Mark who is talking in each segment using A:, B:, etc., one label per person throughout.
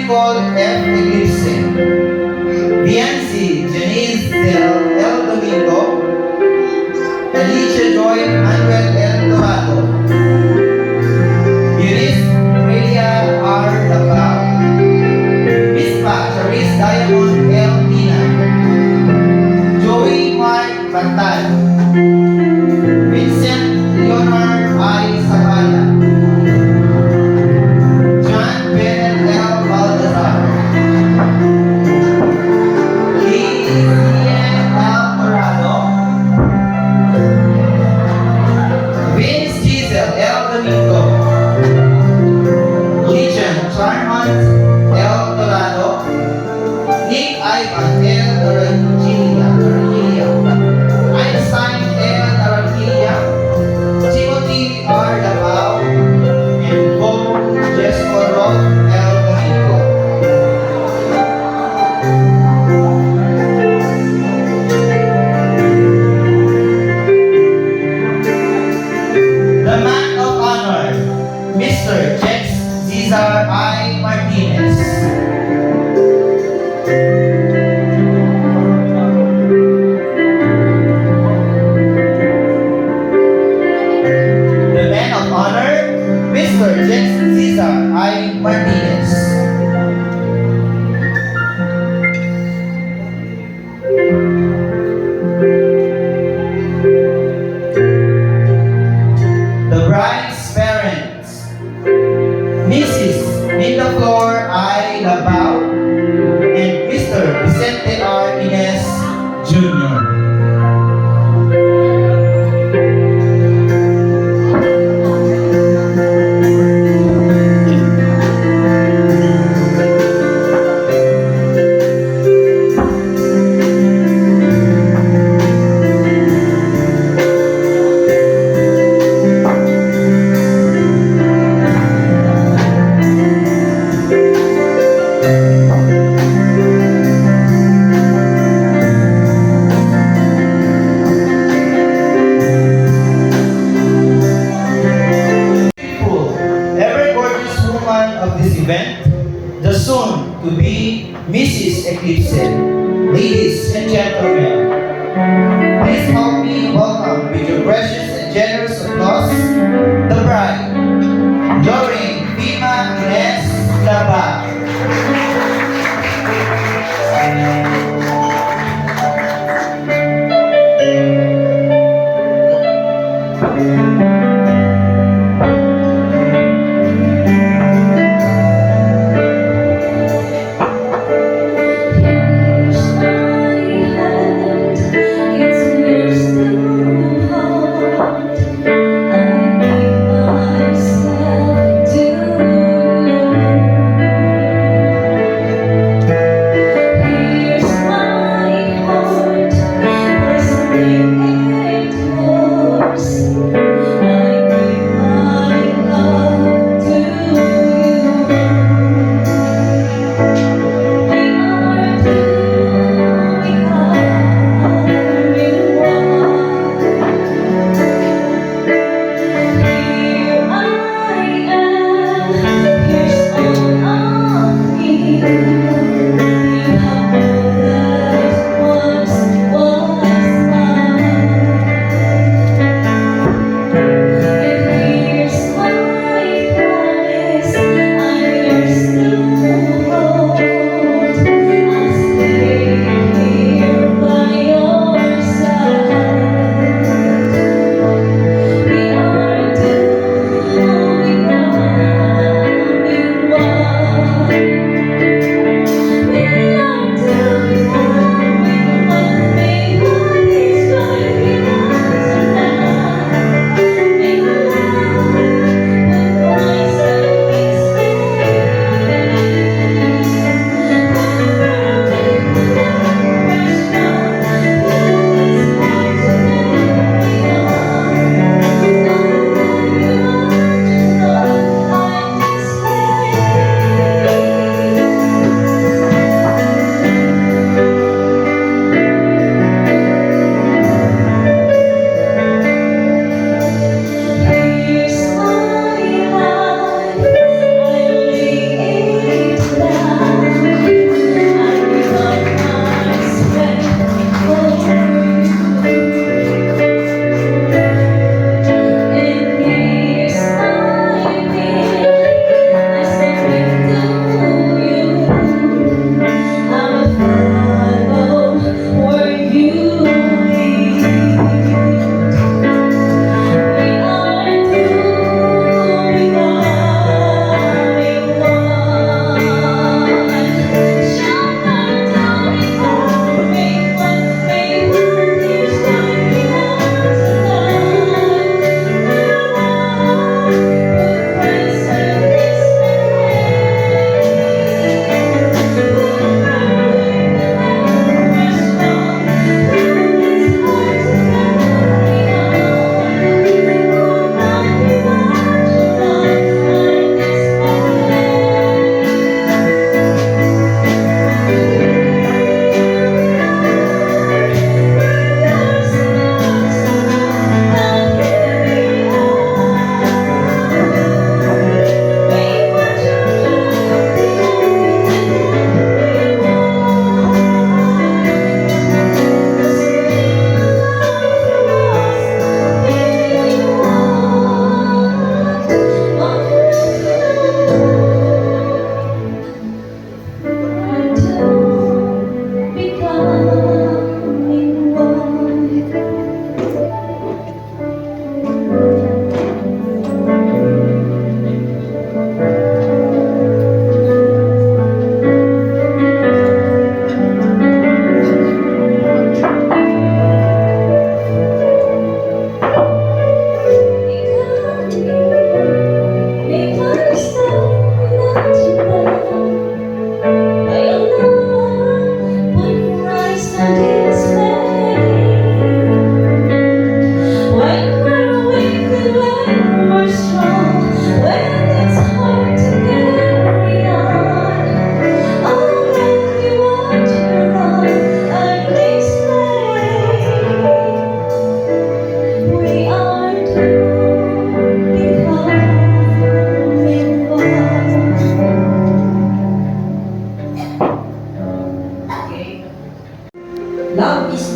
A: Nicole F. Eclipse, Biancy Janice L. Domingo, Alicia Joy Manuel L. Dorado, Eunice Aurelia R. Labao, Mispa Charis Diamond L. Tina, Joey Mark Bantal, Vincent Leonard I. Sabala, John Bennett L. Baltazar, Lilian L. Morano, Vince Giselle L. Domingo, Legion Charmant L. Dorado, Nick Ivan L. Naranjilla, Einstein L. Naranjilla, Timothy R. Labao, and Bo Jesco Rod L. Domingo. The man of honor, Mr. Jex Cesar I. Martinez. The man of honor, Mr. Jex Cesar I. Martinez. The bride's parents, Mrs. Mindaflor I. Labao and Mr. Vicente R. Ines Jr. Ever gorgeous woman of this event, the soon to be Mrs. Eclipse. Ladies and gentlemen, please help me welcome with your precious and generous applause the bride, Lorraine Pima Ines Laba.
B: Here's my hand, it's yours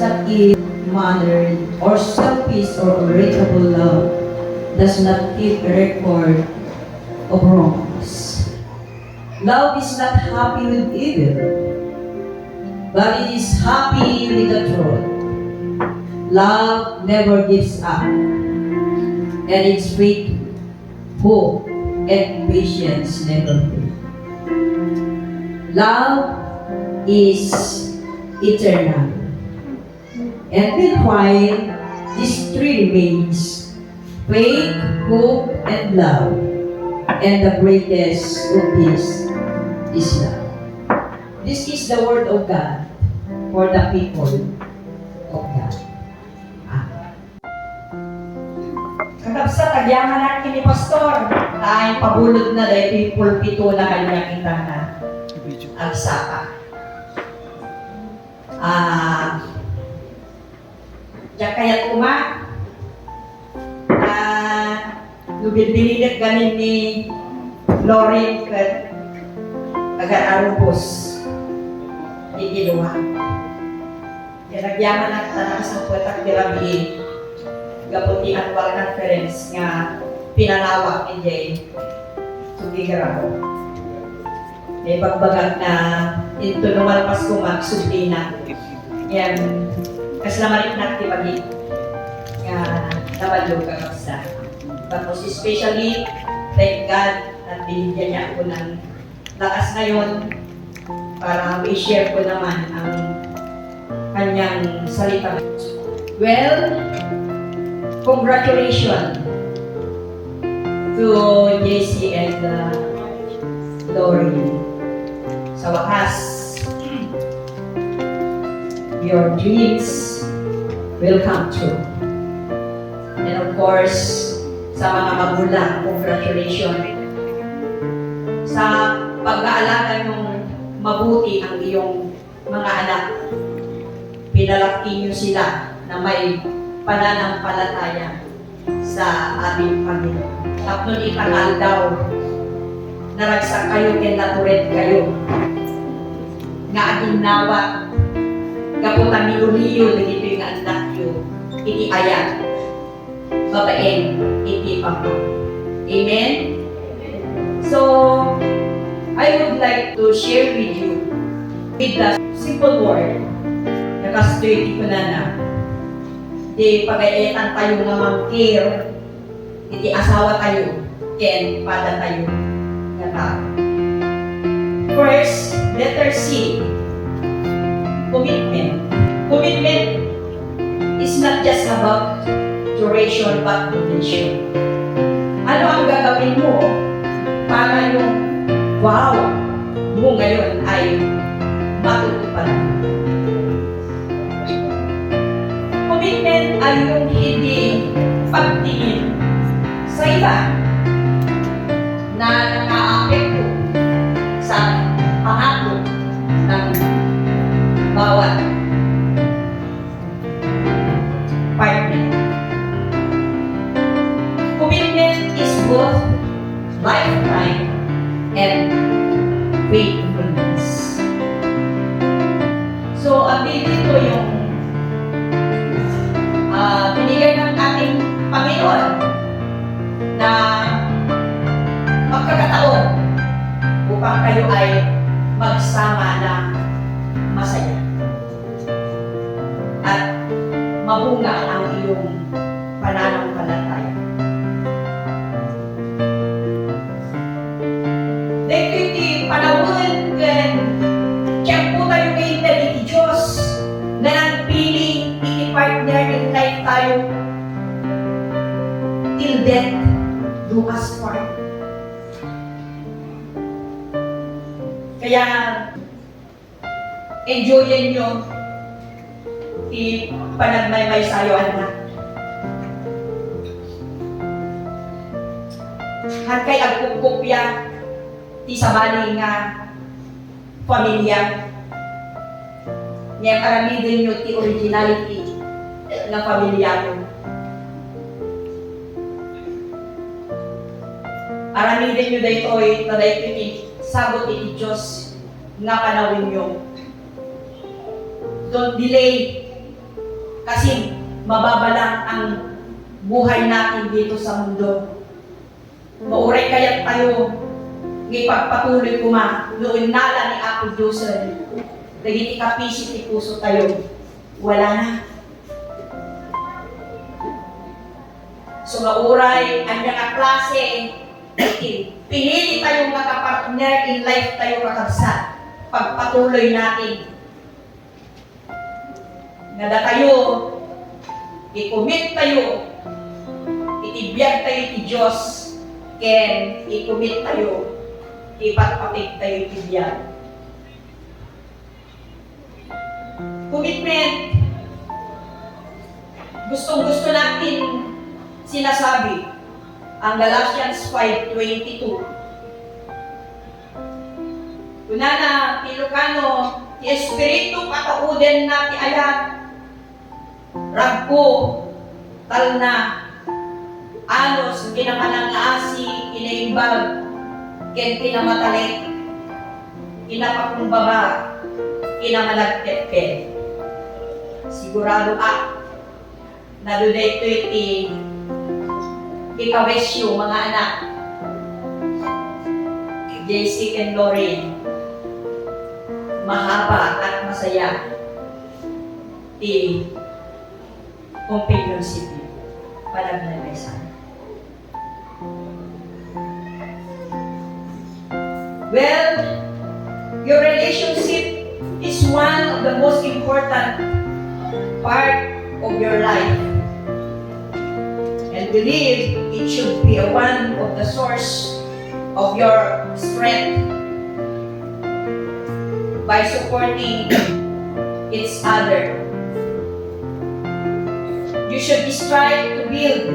B: not ill-mannered or selfish or irritable love does not keep a record of wrongs. Love is not happy with evil, but it is happy with the truth. Love never gives up, and its faith, hope, and patience never fail. Love is eternal. And meanwhile, these three remains: faith, hope, and love. And the greatest of these is love. This is the word of God for the people of God. Kakabsa, tagyaman natin ni Pastor. Ay, pabulod na dahil yung pulpito na kanya kita na agsaka. Diyan kaya't kuma. Lubilbililit ganin ni Lauren kat agar-arubos. Igiluwa. Yan, nagyaman natin na kasangputak di rabi. Gaputi annual conference nga pinanawak ni Jay Sugigaraw. May bagbagat na ito numalpas ko magsublina. Yan, kaslamarit natin pagi nga nabalog kakabsa. Tapos especially, thank God at binigyan niya ako ng lakas ngayon para i-share ko naman ang kanyang salita. Well, congratulations to JC and Lori. Sa wakas, your dreams will come true. And of course, sa mga magulang, congratulations sa pag-aalaga ng mabuti ang iyong mga anak. Pinalaki niyo sila na may pananampalataya sa ating Panginoon. Tapos ikangal daw, naragsak kayo, naturet kayo, nga ating nawa, kaputan niyo-niyo, dito yung anak niyo, itiayan, babaeng, iti papa. Amen? So, I would like to share with you with the simple word na kastoy ko na di pagayetan tayo nga mag-care, iti asawa tayo, ken pada tayo nga tao. First, letter C, commitment. Commitment is not just about duration but duration. Ano ang gagawin mo para yung wow mo ngayon ay matutupad? Commitment ay yung hindi pagtingin sa iba na naka-apekto sa pangako ng bawat partner. Commitment is both lifetime and faithfulness. So, dito yung binigay ng ating Panginoon na magkakataon upang kayo ay magsama na masaya at mabunga ang iyong pananampalataya. Dito iti panahon kan tiyan po tayo ngayon na iti Diyos na nagpili iti partner in life tayo till death do us part. Kaya enjoyin nyo panagmaymay sayo anak. Hangkay agkukupya ti sabali nga pamilya. Ngayon aramidin nyo ti originality ng pamilya mo. Aramidin nyo daytoy na daytoy sabot iti Diyos nga panawin nyo. Don't delay Kasi mababalang ang buhay natin dito sa mundo. Mauray kaya't tayo ngipagpatuloy kuma noon nala ni Apo Diyos dagiti kapisi ti puso tayo. Wala na. So mauray ang mga klase pinili tayong makapartner in life tayo kakabsat. Pagpatuloy natin. Ngada tayo, i-commit tayo, itibiyag tayo ti Diyos, ken i-commit tayo, ipatpatik tayo itibiyag. Commitment, gustong-gusto natin sinasabi, ang Galatians 5:22. Kunana, Ilocano, ti Espiritu patauden na ti ayat, ragko, talna, anos, kinakanang asi, kinaimbag, ken kinamatalik, kinapakumbaba, kinamalagtepet. Sigurado na doon ito ikawesyo, mga anak, JC and Lorraine, mahaba at masaya ti companionship panaglalay sana. Well, your relationship is one of the most important part of your life. And believe it should be one of the source of your strength by supporting each other. You should strive to build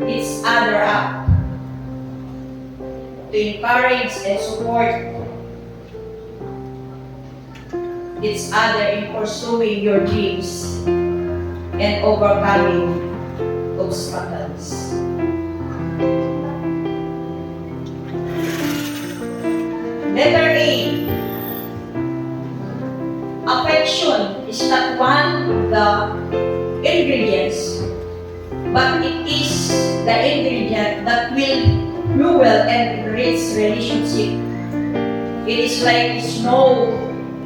B: each other up, to encourage and support each other in pursuing your dreams and overcoming obstacles. Letter A. Affection is not one of the ingredients, but it is the ingredient that will fuel and enrich relationship. It is like snow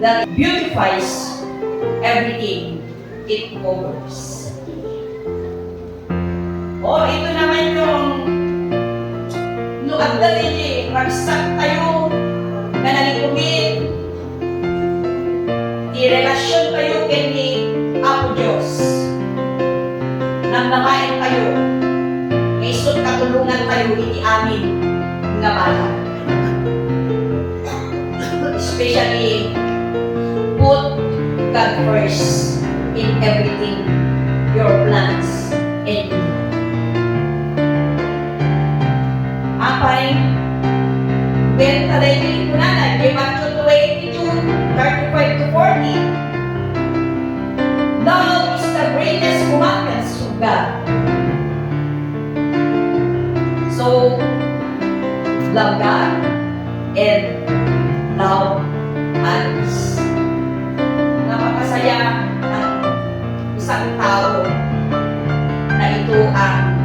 B: that beautifies everything it covers. Ito naman yung nuagda din ragsak tayo na nalikumit di relasyon tayo kini Apo Diyos nang nakain tayo may isot katulungan tayo iti amin nga bala. Especially put God first in everything, your plans and you. Apay, when taday ko na, Matthew 22:35 to 40, love is the greatest commandments of God. So, love God and love others. Napakasaya ng isang tao na ito ang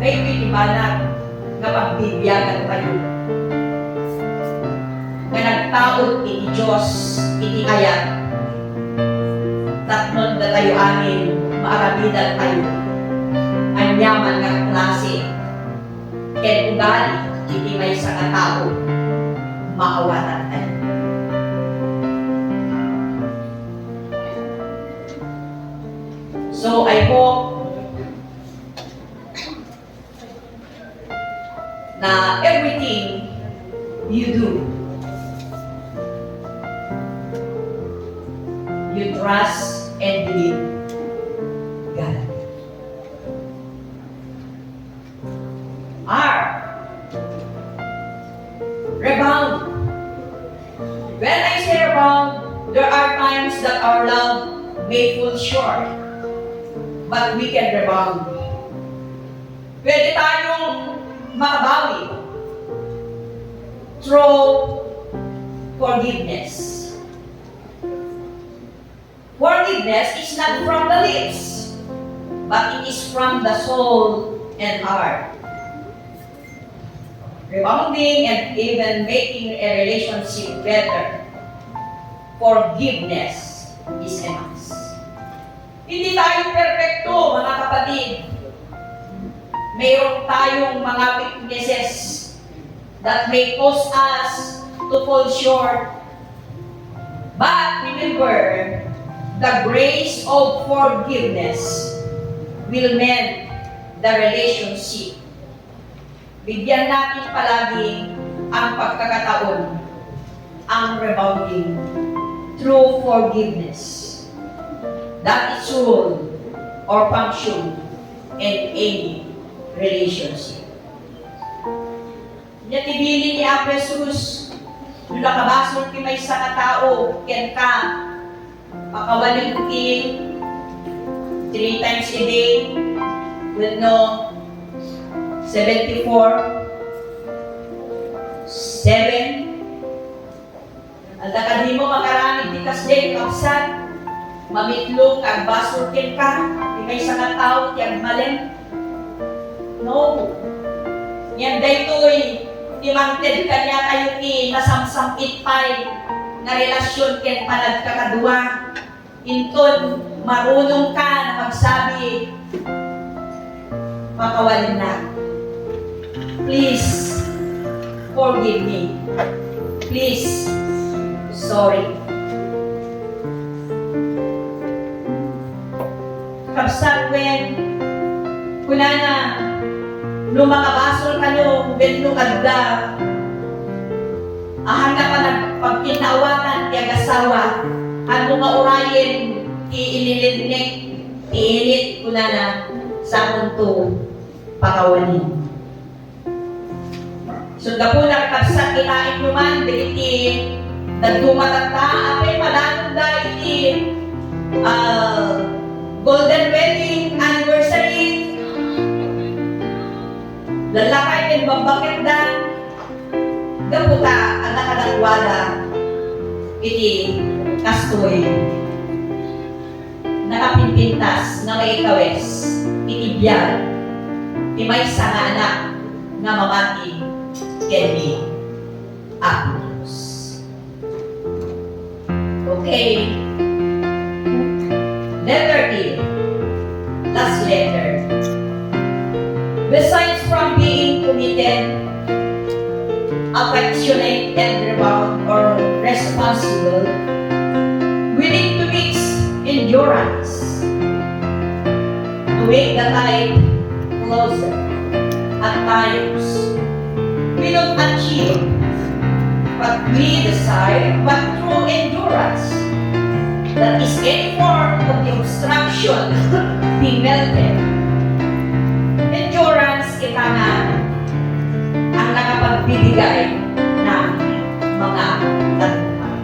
B: kayo itibanag na pagbibiyagan tayo na nagtaod iti Diyos iti ayat tatnon na tayo amin maarabidan tayo ang yaman ng klase ken ugali iti may sa katao maawatan tayo. So I hope na everything you do, you trust and believe God. R. Rebound. When I say rebound, there are times that our love may fall short, but we can rebound. Pwede tayong makabawi through forgiveness. forgiveness is not from the lips, but it is from the soul and heart. Rebounding and even making a relationship better. Forgiveness is a must. Hindi tayo perfecto, mga kapatid. Mayroon tayong mga weaknesses that may cause us to fall short. But remember, the grace of forgiveness will mend the relationship. Bigyan natin palagi ang pagkakataon, ang rebounding through forgiveness. That is role or function in any relationship. Natibili ni Jesus, nung nakabasol ki may sa katao, ken ka, pakawaling ki 3 times a day, with no 74, 7, ang dakadi mo makaramid di kasday, kapsat, mamitlong, kag basurkin ka, di may sa katao, tiyag malen. No. Yan daytoy, timangted ka niya tayo ki, nasamsam itpay, na relasyon ken panagkakadua. Inton, marunong ka na magsabi, makawalin na. Please, forgive me. Please, sorry. Kapsat when, kunana, nung makabasol ka nung benlong agda, ahang na pa nagpagkinaawatan kaya gasawa, ano nga orayin, iililinik, iinit kunana, sa punto, pakawanin. So, gapo na kapsat kinain naman, diti, nagdumatata, apay malanong da, iti, golden wedding anniversary, lalakay din babakit da, gapo ka, ang nakadakwada, iti, kastoy, nakapintintas, na may ikawes, iti biyag, timay sa nga anak, nga mamati, Kelly Agnos. Okay. Letter E. Last letter. Besides from being committed, affectionate, and rebound or responsible, we need to mix endurance to make the tie closer at times. We don't achieve what we desire, but through endurance, that is any form of the obstruction being melted. Endurance, kita nga, ang nakapagbibigay ng mga tagumpay.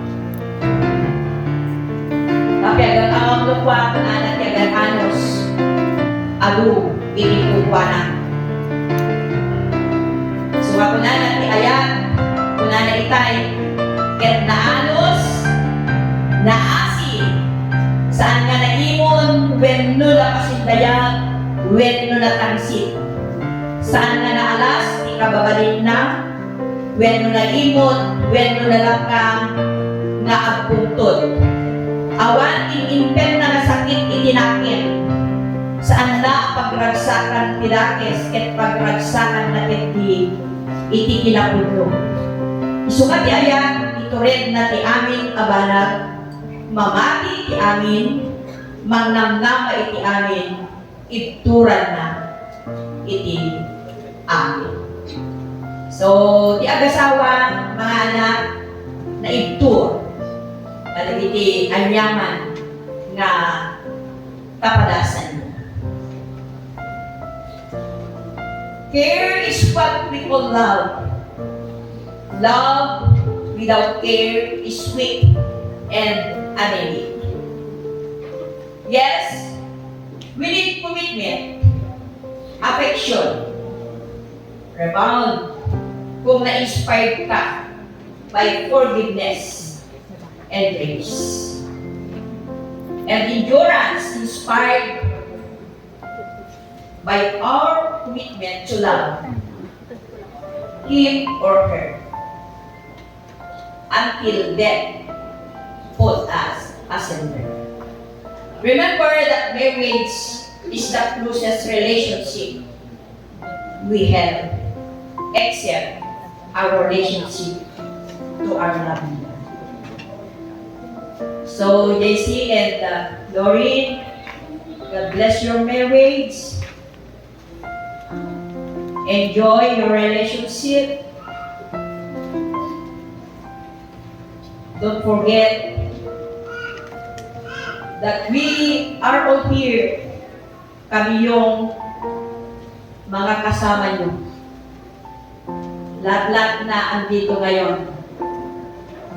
B: Kapiagan ang lukwa na natiagan anos, adu, inikuwa na. Ako na nati ayan, kuna na itay, ket naanos, naasi, saan nga naimon, when no nakasindayag, when no natangsit. Saan nga naalas, ikababalin na, when no naimon, when no nalakang, nga agpuntod. Awan, in-impen na nasakit itinakit. Saan na pagragsakan tilakes, ket pagragsakan na di iti kinapulo. Isukat ti ayan, ito rin na ti amin abanag, mamati ti amin, mangnamnama iti amin, ituran na iti amin. So, ti agasawa, mga anak, na itur, at iti anyaman nga kapadasan. Care is what we call love. Love without care is weak and anemic. Yes, we need commitment, affection, rebound, kung na-inspired ka by forgiveness and grace. and endurance inspired by our commitment to love him or her until death put us asunder. Remember that marriage is the closest relationship we have except our relationship to our loving God. So, JC and Doreen, God bless your marriage. Enjoy your relationship. Don't forget that we are all here. Kami yung mga kasama nyo. Lahat-lahat na andito ngayon.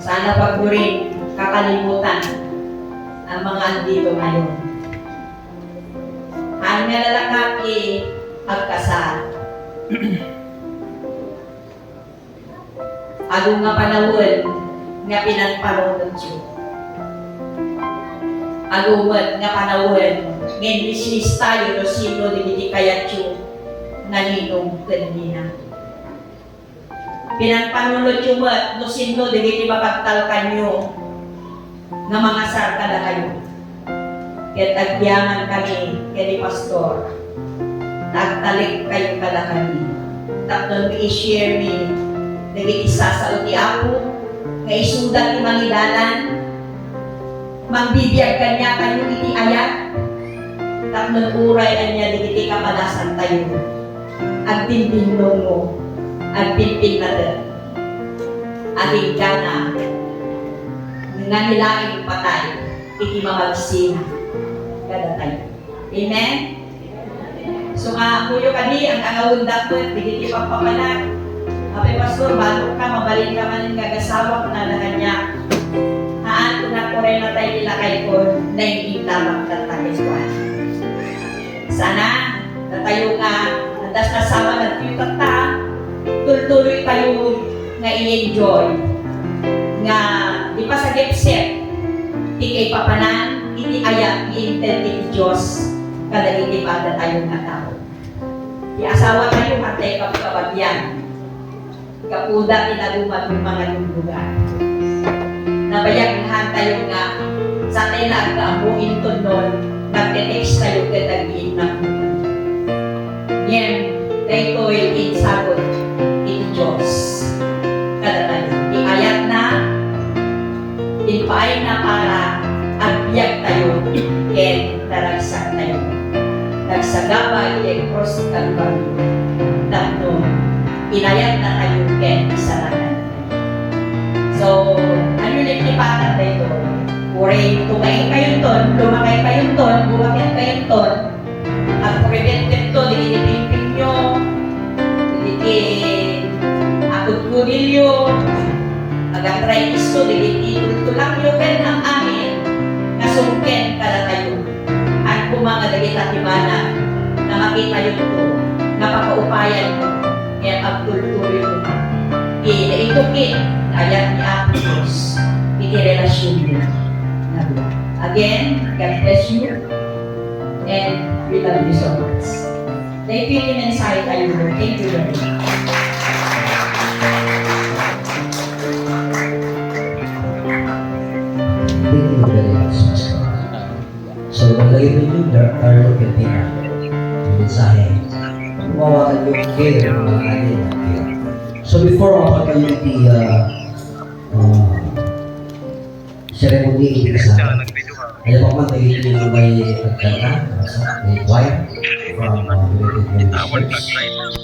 B: Sana pag mo rin kakalimutan ang mga andito ngayon. Ang nalalakaki agkasal. Agong nga panahon nga pinagparunod siya. Agumad nga panahon ngayon lislis tayo no sino di kaya siya naninong kanina. Pinagpanunod siya mat no sino di mapagtal kanyo nga mga sarka na kayo. Kaya tagbiyaman kami kaya ni Pastor. Nagtalik kayo kada kami. Tapos i-share mi nag-iisa sa uti ako nga isudan ni Mangidalan magbibiyag kanya kayo iti ayat tapos uray anya digiti kapadasan tayo at pinpindong mo at pinpin natin at higana nga nilaing patay iti mamagsin kada tayo. Amen? So kuyo kadi ang angawundak ko digiti papapalag. Ape Pastor, bago ka mabalik ka man ng gagasawak na kanya. Haan kung nakuray na tayo nila kay ko na hindi tabak na tayo kuhan. Sana na tayo nga andas kasama na tayo tata tuloy tayo nga i-enjoy nga di pa sa gipset di kay papanan iti ayak i-intending Diyos kada hindi pa na tayo nga tao. Di asawa tayo hatay kapagabagyan kapuda inalumat yung mga lugar. Nabayaghan tayo nga sa tayo na agkaamuin to nun nagte-text tayo katagin na yan tayo insagot in Diyos kada tayo iayat na inpaay na para agbiyak tayo ken naragsak tayo nagsagabay ken cross kalbari tapno inayat na tayo ken isaranan. So, ano yung nagtipatan na ito? Puri, tumayin kayo ton, lumakay kayo ton, bumakit kayo ton, at preventive to, dikitipimpin nyo, akut-kunilyo,ag-arthritis to, dikititulak nyo, ken ang amin, nasungken kada tayo, at kumanga dagitatimana, na makita yun ito, napakaupayan mo, kaya pagtultuloy mo, itukin, ayat ni Apos, iti relasyon mo. Again, God bless you, and we love you so much. Thank you, Mensahe tayo, Lord. Thank you, Lord.
C: Thank you very much, Pastor. So, naglagay ninyo, Carlo Cantina, yung mensahe. Mawakan yung care ng mga anin. So, before mapag-community ceremony, alam mo man, naging yung may pagkanta, may choir from United Ministries.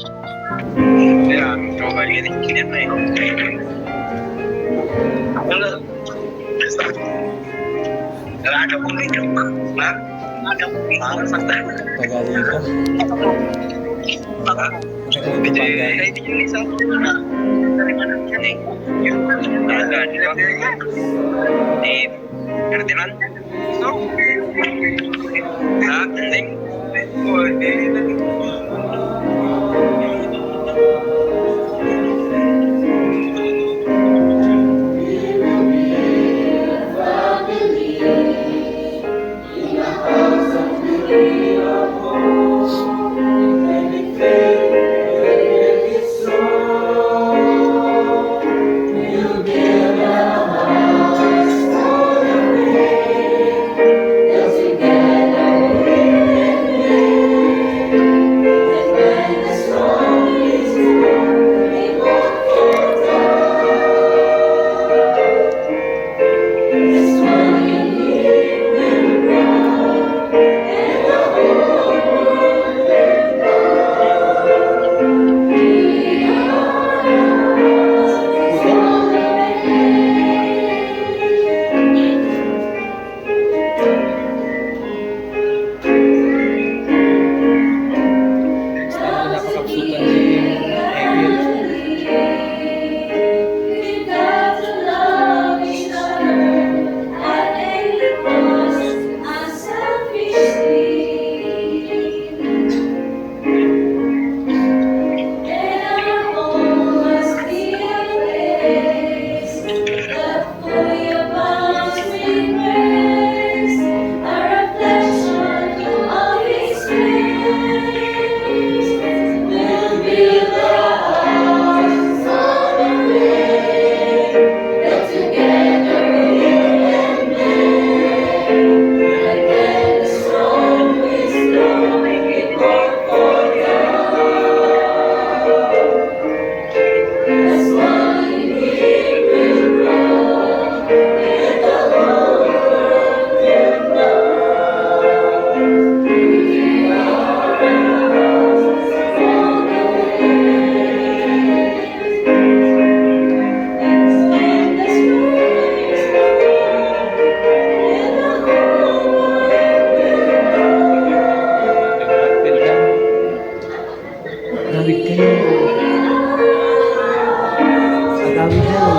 C: marami yan.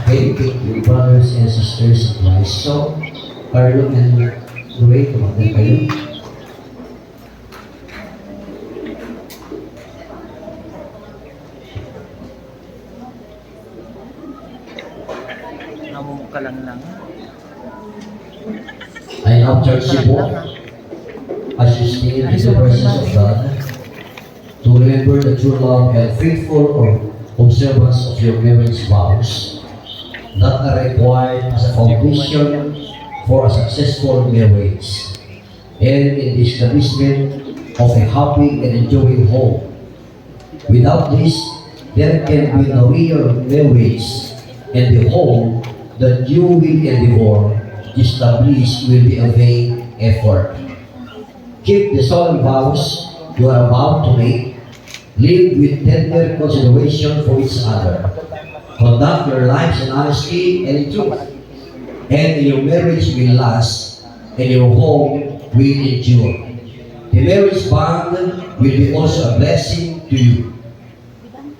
C: Okay, thank you, brothers and sisters in Christ. So, Carlo and Louie, tumagal kayo.
D: Namumukha lang.
C: I now charge you both, as you stand in the presence of God, to remember the true love and faithful or observance of your marriage vows that are required as a foundation for a successful marriage and in the establishment of a happy and enjoying home. Without this, there can be no real marriage, and the home that you will endeavor to establish will be a vain effort. Keep the solemn vows you are about to make. Live with tender consideration for each other. Conduct your lives in honesty and in truth. And your marriage will last, and your home will endure. The marriage bond will be also a blessing to you,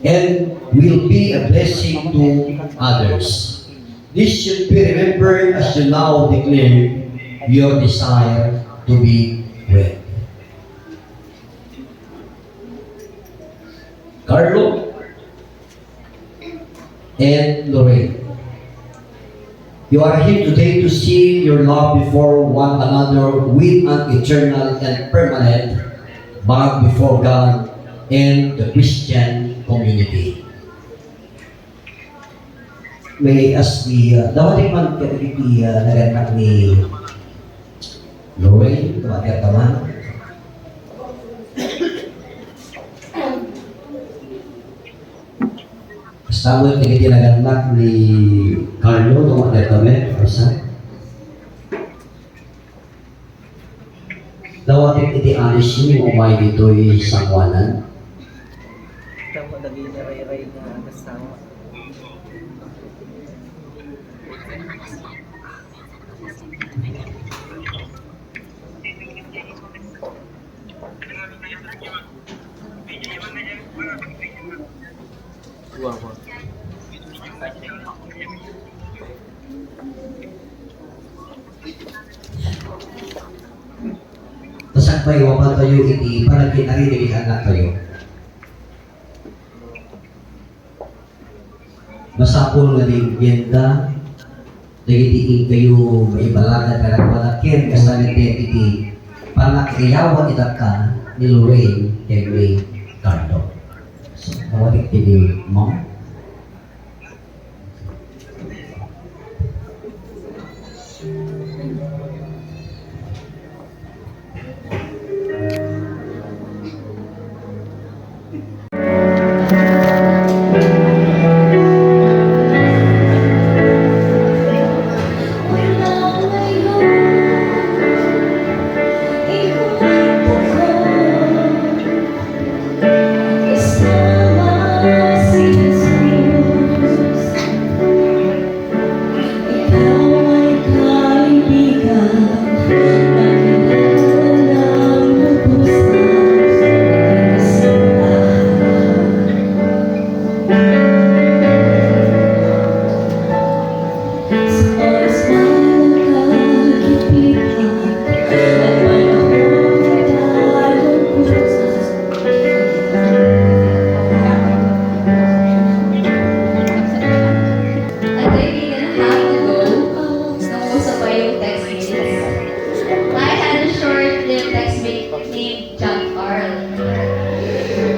C: and will be a blessing to others. This should be remembered as you now declare your desire to be wed. Carlo and Lorraine, you are here today to see your love before one another with an eternal and permanent bond before God and the Christian community. May as dawating man kati naganak ni Lorraine, tumatir taman. Kasama yung naganak ni Carlo, tumatir taman, kasi dawating iti alis yun, umay dito yung sangwanan.
D: Tama lagi na ray-ray na kasama. Wow.
C: Tapos ang paiwapan tayo, iti parang kinarinig anak tayo. Masapol nga din genda, nagitiin kayo maibalagan ka lang palakin, kasi iti panakriyawan itak ka ni Lorraine kay Ray Carlo. So, nawalik din mo.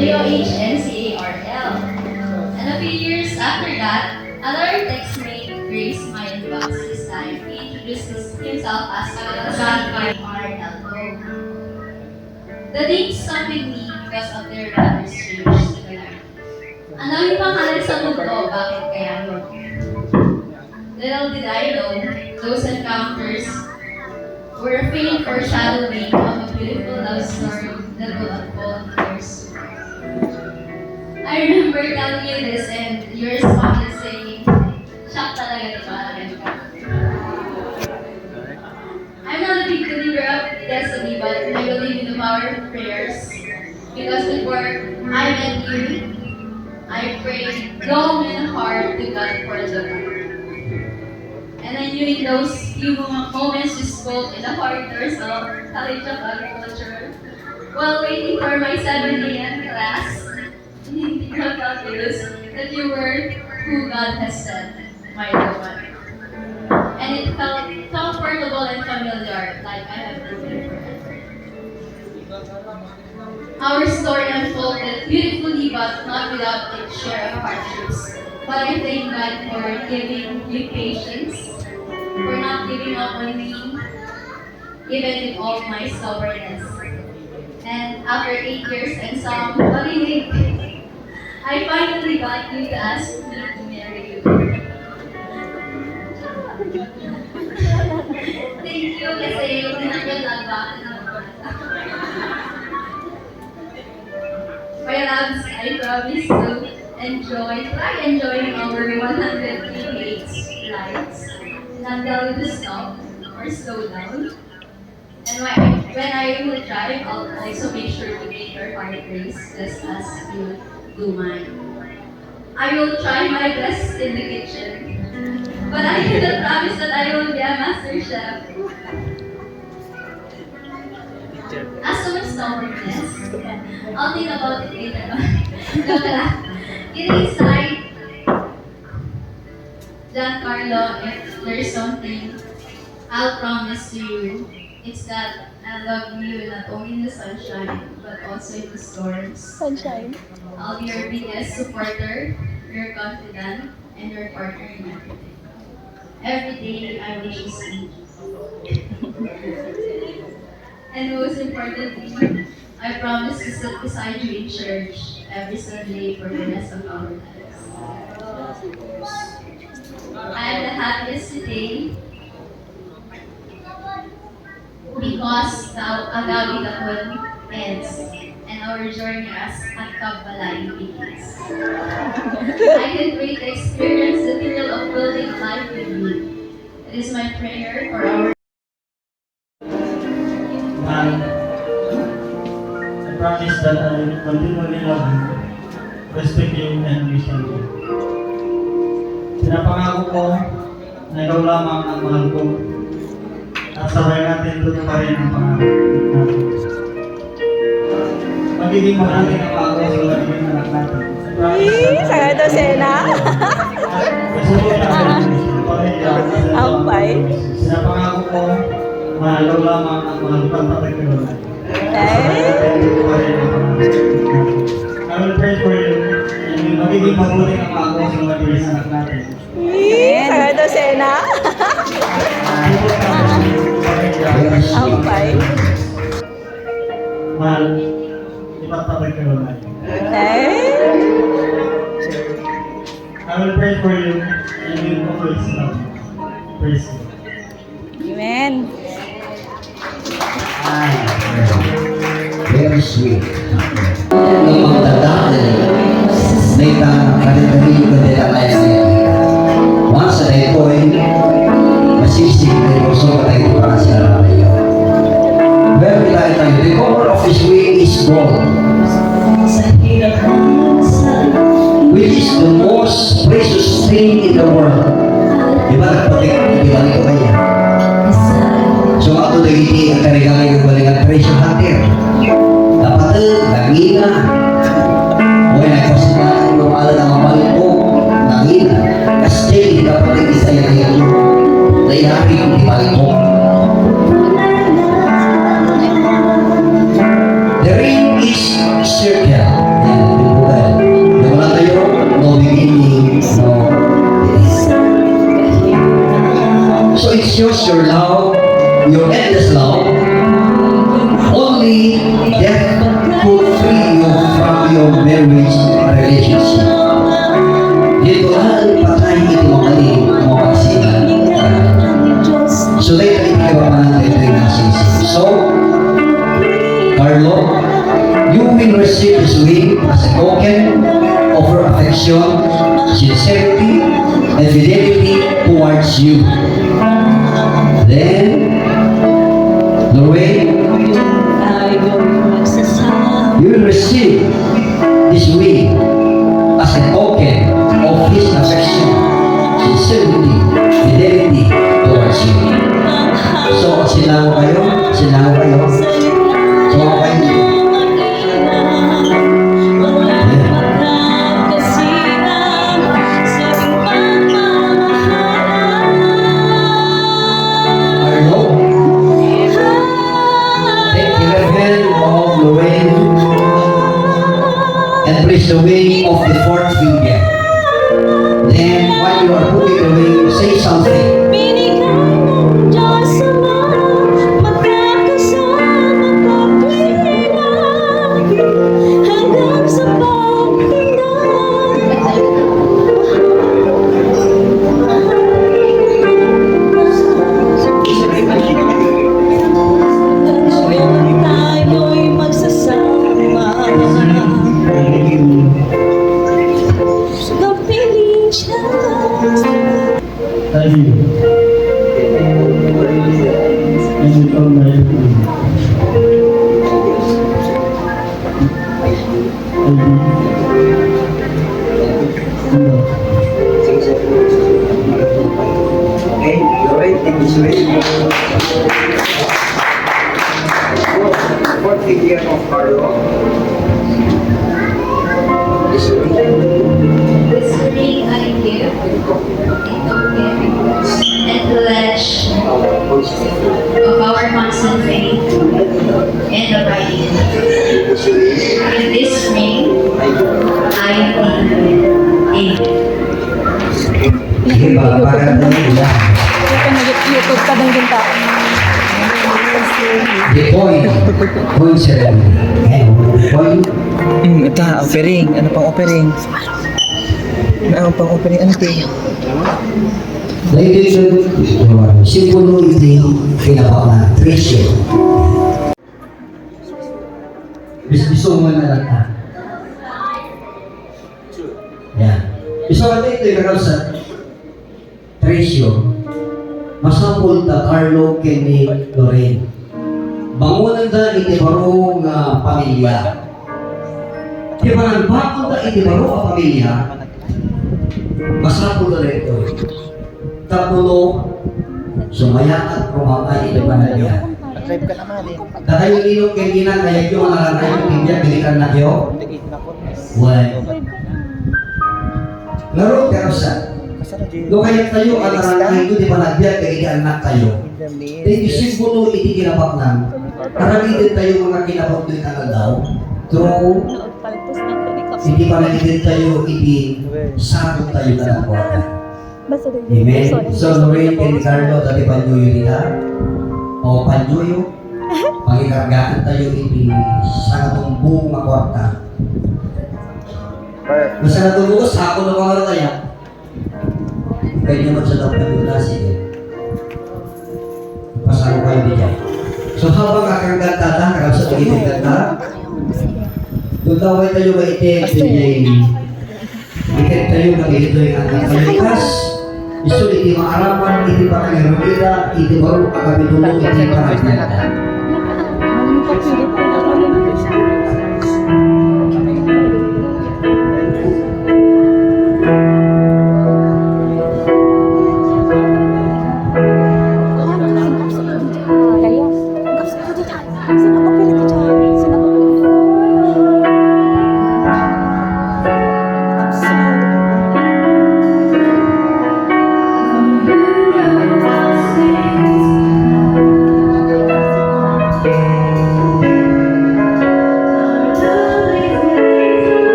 E: G-O-H-N-C-A-R-L. And a few years after that, another textmate graced my inbox this time. He introduced himself as John R.L. The name stuck with me because of their rather strange similarity. Ang daming pangalan sa mundo, bakit kaya mo? Little did I know, those encounters were a faint foreshadowing of a beautiful love story that will unfold years. I remember telling you this and you responded saying, shock talaga ni parang ganito. your prayers. Because before I met you, I prayed long and hard to God for the Lord. And I knew in those few moments you spoke in the corridors of College of Agriculture while waiting for my 7 a.m. class in calculus that you were who God has said, my Lord. And it felt comfortable and familiar, like I have been there forever. Our story unfolded beautifully, but not without its share of hardships. But I thank God for giving me patience, for not giving up on me, even with all my stubbornness. And after 8 years and some holiday, I finally got you to ask me to marry you. Thank you kasi tinanggal ba ako ng bata. My loves, I promise to try enjoying our 100 PH rides. Not tell you to stop or slow down. And when I will drive, I'll also make sure to make your heart race just as you do mine. I will try my best in the kitchen, but I cannot promise that I will be a master chef. As to my stubbornness, I'll think about it later on. Joke lang. Kidding aside, Giancarlo, if there's something I'll promise to you, it's that I love you not only in the sunshine, but also in the storms.
F: Sunshine.
E: I'll be your biggest supporter, your confidant, and your partner in everything. Every day, I will choose you. And most importantly, I promise to sit beside you in church every Sunday for the rest of our lives. I am the happiest today because the Agawi Dapon ends and our journey as Agkabalay begins. I can't wait to experience the thrill of building life with you. It is my prayer for our
A: Man, I promise that I will continually love you, respect you, and understand you. Pinapangako ko na ikaw lamang ang mahal ko at sabay natin tutuparin ang pangako natin. Magiging maraming ang ako sa magiging anak natin. I promise that
F: Sangat dosena.
A: Pasuloy natin ang
F: Ampay.
A: Pinapangako ko na ikaw lamang ang mahal ko at pagkakaroon natin. I will pray for you and magiging mabuti ang ako sa magiging anak natin.
F: Sangat dosena. Ampay.
A: Mahal, ipagpapagkaroon natin. I will pray for you and you will always love you. Praise you.
F: Amen.
C: Very sweet. Ang mga tandaan na kanil-kanil ko nila kaya niya. Once na ito ay masisig na ito so patay ito para siya na kayo. Very light tayo. The color of his way is gold, which is the most precious thing in the world. Diba nagpatik? Diba nito kaya? So ato dagiti ang karigalay ng balingan presyo hatir. Dapat nangina. Huwag na ipasilaan yung ala ng mabalin ko. Nangina. Kasi dapat isa yung iyo. Layari yung ibalik ko. The ring is circle. Yan. Wala tayo. No beginning. No end. So it's just your love. Your endless love, only death could free you from your marriage relationship. Dito lang patay ito makaling mga sinan. So later hindi ka pa natin nagsisip. So, Carlo, you will receive this ring as a token of her affection, sincerity, and fidelity towards you. Then, Norway, the way of the fourth finger. Then, while you are putting the ring, say something.
F: Binigay ng Diyos Ama, magkakasama pagpilihan, hanggang sa paghinaan. Tayo'y magsasama sa piling siya.
G: Tadi. Ini online.
C: Okay, alright, thank you, Suresh. Fourth finger of Carlo. This
E: This ring I give in token and pledge of our constant faith in the writing. In this ring, I believe.
C: Sige, pagpapagan tayo nila.
F: YouTube ka ng ginta.
C: The point ceremony. Okay, point.
D: Ito, offering. Ano pang offering? Ano pang offering? Ano ito?
C: Ladies and gentlemen, simbolo ito kinabak na treasure. Bisong mo na lang ta. Yan. Bisong mo ito yung sa treasure. Masapol ta Carlo Kenny Lorraine. Bangunan da iti baro nga pamilya. Di ba nang bakon da iti baro nga pamilya? Masapol da ito. Tapulo, sumaya at rumaka iti panagya.
D: Drive ka naman eh.
C: Katayo nilong kenginan kaya yung mga nanay pinja pilikan na yo. Why? Laro pero sa no kaya tayo at anak ito di panagya kaya anak tayo. Then isip ko no iti kinapaknan. Karamitin tayo mga kinapag doon ang daw. True, hindi panagidin tayo iti sabot tayo na ng kwarta. Amen. So, Lorraine and Ricardo, dati panyoyo nila. O panyoyo. Magikargaan tayo iti sa natong buong makwarta. Masa natong buong sa ako na mga tayo. Pwede naman sa dapat na sige. Pasang kayo di dyan. So, habang akang ganta na, karap sa pagiging ganta, tutaway tayo ba iti, itit tayo mag-ito yung anak kalikas. Iso iti maarapan, iti panagirumida, iti baru akabitulong, iti panagirumida.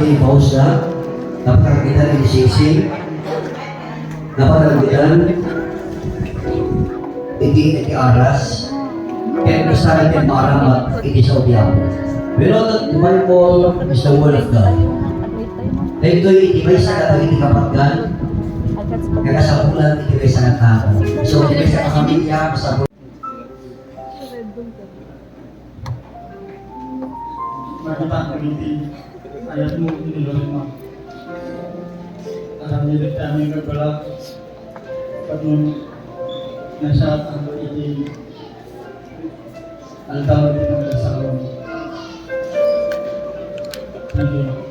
C: di paus na, napakaragitan di sisi, napakaragitan iti aras, kaya gusto natin maramat iti sa udyamo. We know that the Bible is the Word of God. Ito iti may sa katang iti kapatgan, kaya sa bulan iti may sa natako. So, iti may sa pamilya, sa
G: Makita ko hindi ayat mo inilurin mo. Alam niyo dito aming gagawin pag nung nasa ang iti altaw din ang asawa mo. Thank you.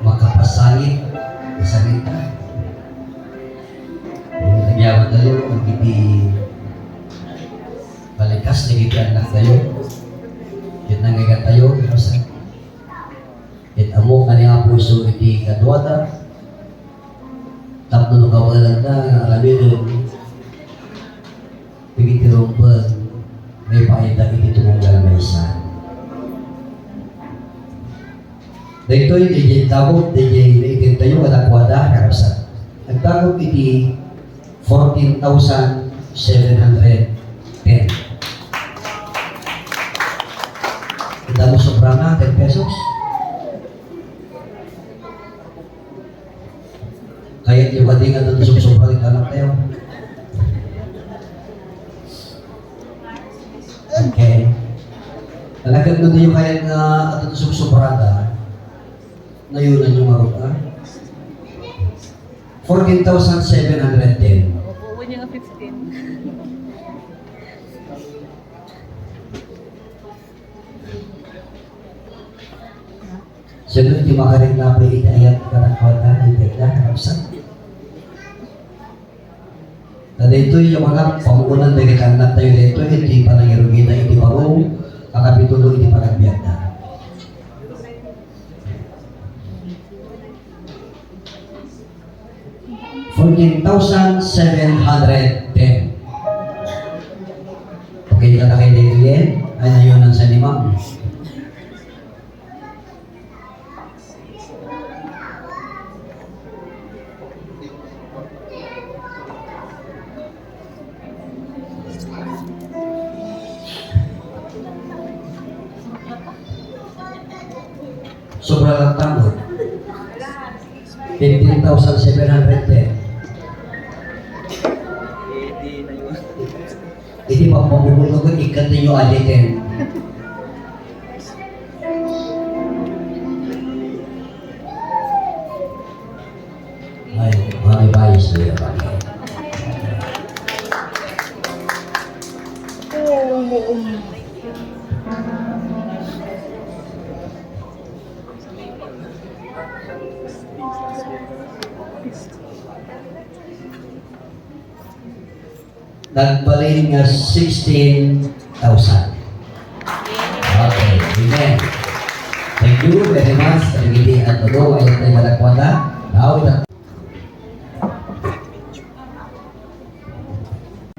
C: makapasangit sa salita. Nagyawat tayo, magkiti balikas, nagkiti anak tayo. Yun nangagat tayo, kasi it amo kanya puso iti kadwata. Tapno nung kawalan na, alam yun, pigiti rumpan, may paida iti tumunggal may isa. Dito yung DJ tabog, DJ naitin tayo, kadakwada, karasan. Nagtagog iti 14,710. Kita mo sobrang na, 10 pesos. Kaya yung kadingan doon sobrang ito anak tayo. Okay. Talagang doon yung kaya nga at ito sobrada. Nayunan yung maruta. 14,710.
F: Opo, niya nga 15.
C: Siyempre, di makaring na pa itayat karakota, itayat na karapsan. Na dito yung mga pamuunan na anak tayo dito, hindi pa nangirugita, hindi pa ro, kakapitulo, hindi pa nagbiyak na. $14,710. Okay, ka na kayo dito yan? Ay, nayunan sa limang. Sobrang tangod. 15,710. Hindi pa mabubulo ko, ikanto yung alitin. Ay, mga bayos na yun. Nagbaling nga 16,000. Okay, amen. Thank you very much. Tergili at todo ay tayo malakwada. Now,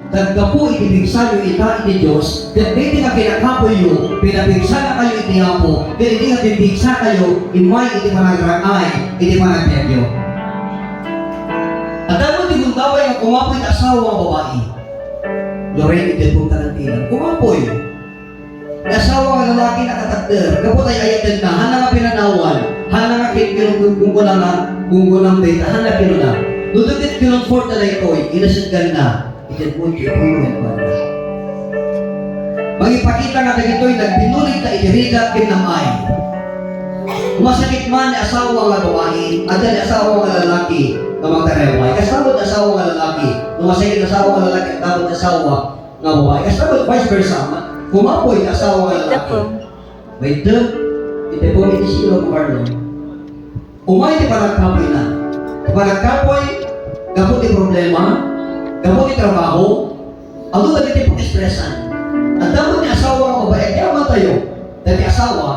C: Tagkapo itibigsa nyo ita iti Diyos, then hindi ka kinakapoy nyo, pinabigsa na kayo iti Apo, then hindi ka bibigsa kayo, imay iti managrakay, iti managpiyagyo. At ano tigundaway ang kumapoy na asawa ang babae? Lorraine, iti punta ng tinan, kumapoy. Asawa ang lalaki na katakder, kapot ay ayatan na, hana nga pinanawan, hana nga kinungkulang nga, kungkulang beta, hana kinuna. Dudukit kinungfort na ito'y, inasadgan na, itin po ito yung ba na. Magipakita nga ito'y nagpinulit na itirigat kinamay. Masakit man ni asawa nga babae, at ni asawa nga lalaki na magkareway. Kasabot asawa nga lalaki, masakit asawa nga lalaki, at tapos asawa nga babae. Kasabot vice versa, kumapoy asawa nga lalaki. May ito po iti silo mo Carlo. Umay di panagkapoy na. Panagkapoy, gabot di problema, gabot di trabaho, ang doon nagiti pong espresan. Ang dapat ni asawa nga babae, kaya tayo, dati asawa,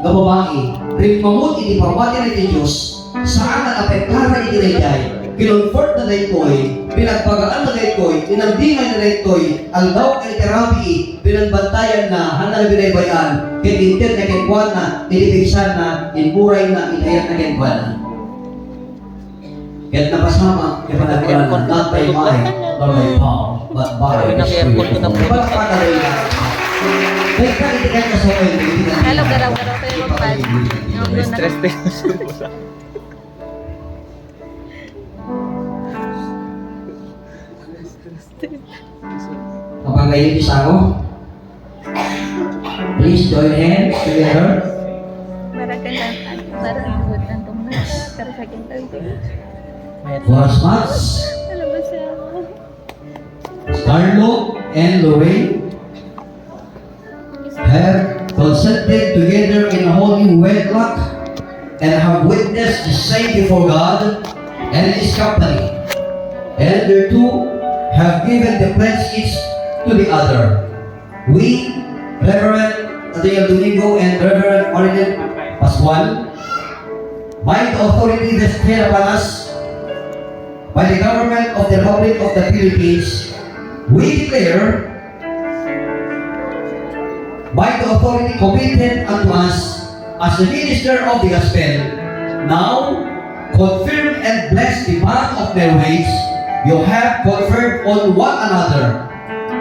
C: nga babae, rin mamut iti pamati na iti Diyos, saan nag-apektaran iti dayjay, kinonfort na daytoy, pinagpagaan na daytoy, inandingay na daytoy, aldaw kay terapi, pinagbantayan na, handa na binaybayan, kitintir na kinkwan na, nilibigsan na, inburay na, inayat na kinkwan na. Kaya't napasama, ipanagkulan na, not by might, nor by power, but by the Spirit. Palakpakan na rin na. Kaya ka, hindi ka sa oil, hindi ka.
F: Hello, garaw-garaw tayo magpad.
D: Stress din.
C: Kapag kayo isa ko, please join hands together. For as much Carlo and Lorraine have consented together in a holy wedlock and have witnessed the same before God and His company, and their two have given the pledge each to the other. We, Reverend Adriel Domingo and Reverend Martin Pascual, by the authority vested upon us by the government of the Republic of the Philippines, we declare, by the authority committed unto us as the minister of the gospel, now confirm and bless the path of their ways. You have conferred on one another.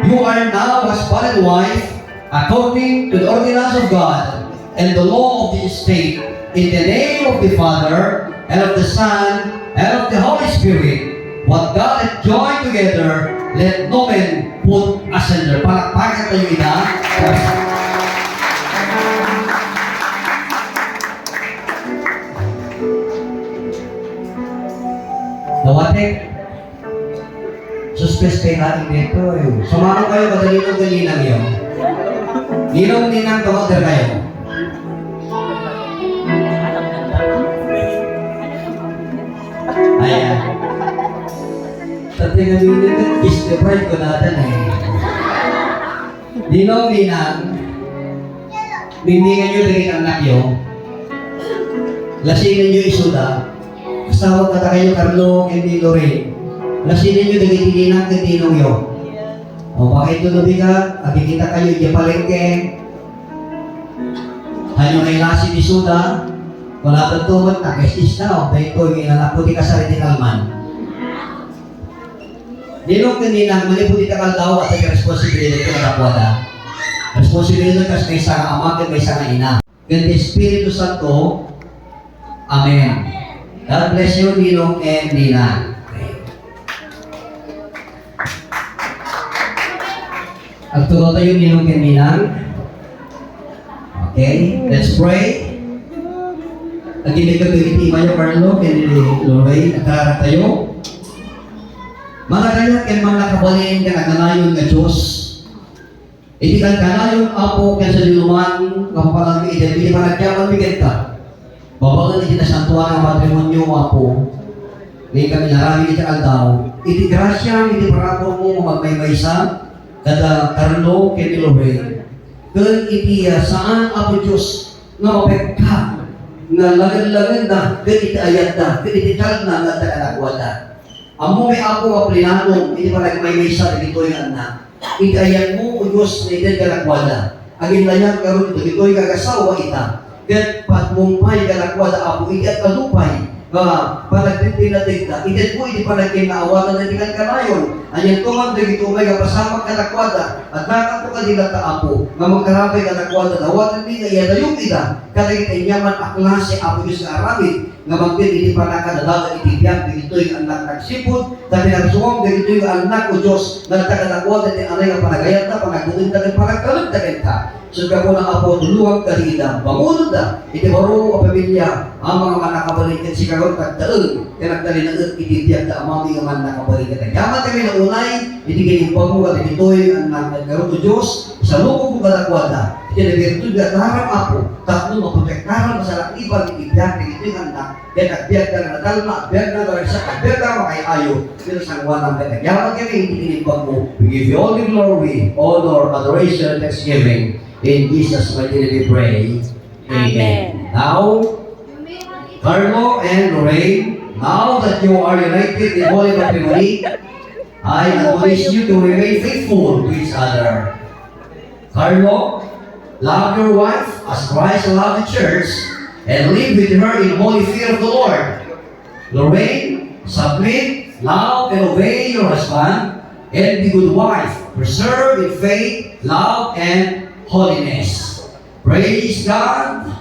C: You are now husband and wife according to the ordinance of God and the law of the state, in the name of the Father and of the Son and of the Holy Spirit. What God hath joined together, let no man put asunder. Palakpakan tayo ina. Dawatek, suspes kayo natin dito. Sumama kayo, kadalinong-galinang yun. Ninong-ninang tumater kayo. Ayan. Tati nga minit, kiss the bride ko natin eh. Ninong-ninang, bindingan nyo rin ang anak nyo, lasingin nyo isuda, kasawag kata kayo Carlo and Lorraine, lasingin nyo daging tininang katinong nyo. O bakit ito nabigat? Nakikita kayo yung palengke, hanyo na ilasi ni Suda, wala ba tumot na, kestis na, o dahil ito yung inanak po di kasaritin alman. Ninong kaninang, maliputi takal daw at ang responsibilidad ko na kapuada. Responsibilidad kasi may isang ama at may isang ina. Ganti Espiritu Santo, Amen. God bless you, Ninong and Nina. Agturo tayo, Ninong and Ninang. Okay, let's pray. Naginig ka iti mayo, Carlo, and Lorraine, nagkararap tayo. Mga kanya, kaya mga nakabalin ka naganayon nga Diyos. Iti kan kanayon, Apo, kaya sa liluman, kapapalang iti, hindi pa nagyaman bigyan ka. Babalan iti na santuan ng matrimonyo, Apo. Ngayon kami narami iti aldaw. Iti grasya, iti parapor mo, magmaymaysa, kada Carlo, kaya ni Lorraine. Kaya iti saan, Apo Diyos, nga mapekka, nga lagan-lagan na, kaya iti ayat na, kaya iti tal na, nga takanagwala. Amo may ako nga plinanong, hindi pa nagmaymaysa, dito yung anak. Ikayan mo, o Diyos, na itin kalakwada. Agin layang karoon ito, dito'y kagasawa ita. Kat patmumpay kalakwada ako, ikat kalupay. Panagtintin na tigta. Ikat mo, hindi pa nagkinaawatan na tingnan ka na yun. Anyan ko man, dito may kapasama kalakwada. At nakapo ka nila taapo. Nga magkarapay kalakwada. Dawatan din na iyan na yung ita. Kalagit ay nyaman aklase ako yung sa aramid. Nga magpil, hindi pa nakadalaga itibiyang. Dito yung anak nagsipod. Tapi nagsuwang, dito yung anak o Diyos. Nagtakadakwada ni anay nga panagayat na. Panagdudintagan, panagkalagtagan ka. Sugda ko na Apo, duluwag kalida, bangunod na, iti baro ka pamilya, ang mga nakabalikan si karon kagdaon, kaya nagdali na itibiyag na amang mga man nakabalikan. Yaman kami na unay, iti kinimpang mo at ito'y ang nagkaroon to Diyos, sa lukong mo kalakwada, iti na virtud at harap Apo, tatlo maprotektaran masarap ibang itibiyag na ito'y anak, kaya nagbiyag na nadalma, biyag na naragsak, biyag na makayayo, pero sa wanang biyag. Yaman kami, iti kinimpang mo, we give you all the glory, honor, adoration, thanksgiving. In Jesus' mighty name we pray. Amen. Now, Carlo and Lorraine, now that you are united in holy matrimony, I admonish you to remain faithful to each other. Carlo, love your wife as Christ loved the church and live with her in holy fear of the Lord. Lorraine, submit, love, and obey your husband, and be good wife. Preserve in faith, love, and holiness. Praise God,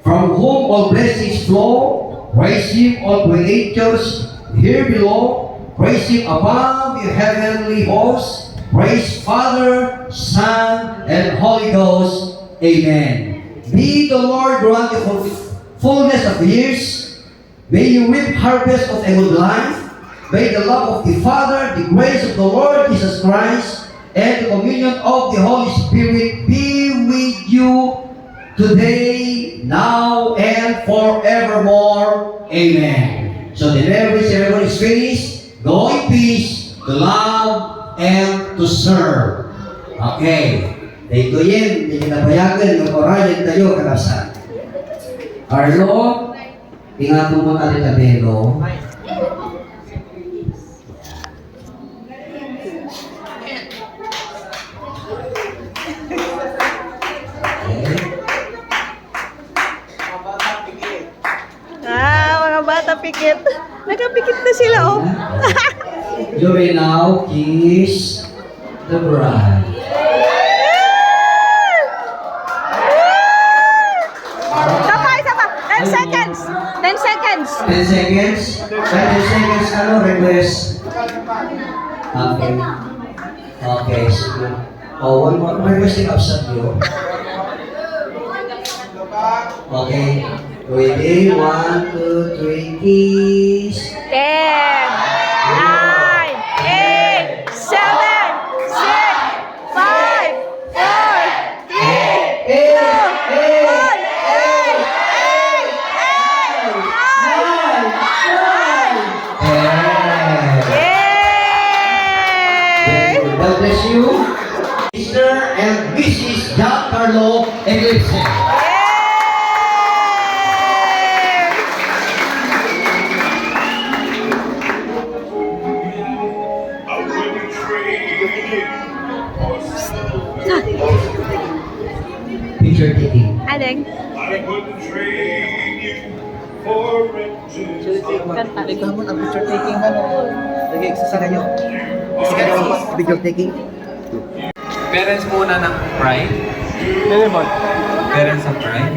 C: from whom all blessings flow. Praise Him, all creatures here below. Praise Him above your heavenly hosts. Praise Father, Son, and Holy Ghost. Amen. Be the Lord grant you fullness of years. May you reap harvest of a good life. May the love of the Father, the grace of the Lord Jesus Christ, and the communion of the Holy Spirit be with you today, now, and forevermore. Amen. So the marriage ceremony is finished. Go in peace to love and to serve. Okay. Dito yan, hindi kinapayagan yung orayan tayo kalasan. Carlo, ingatan mo na rin Abelo.
F: Mga bata pikit. Nagkapikit na sila, oh.
C: You will now kiss the bride.
F: Isa pa. 10 seconds. 10 seconds.
C: 10 seconds? 10 seconds, ano, request? Okay. Okay, sige. Oh, one more. Requesting upset you. Okay. Ready? 1, 2, 3, kiss.
F: 10, 9, 8, 7, 6, 5, 4, 3, 2, 1, 8, 9, 9, 9. Yay!
C: God bless you. Mr. and Mrs. Giancarlo Eclipse. Picture taking.
F: Adeng.
H: I wouldn't trade you for riches.
F: Kanta.
D: Ikaw mo ang picture taking ano. Lagi isa sa kanyo. Isa kanyo picture taking.
I: Parents muna ng bride. Parents of bride.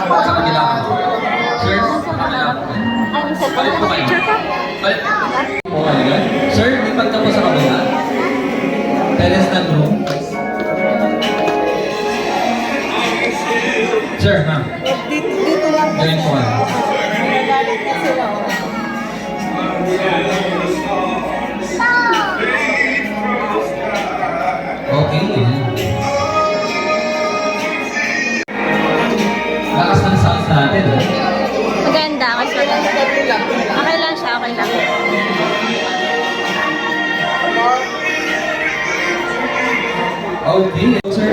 I: Sa kanila. Sir, sa kanila. Balik po kayo. Balik po kayo. Sir, lipat ka po sa kabila. Parents na room. Sir, ma'am.
F: Dito lang.
I: Gawin po kayo.
F: Nagalit na sila, oh.
I: Okay. Lakas ng sounds natin, eh.
F: Maganda, mas maganda. Okay lang siya, okay lang.
I: Okay. Sir,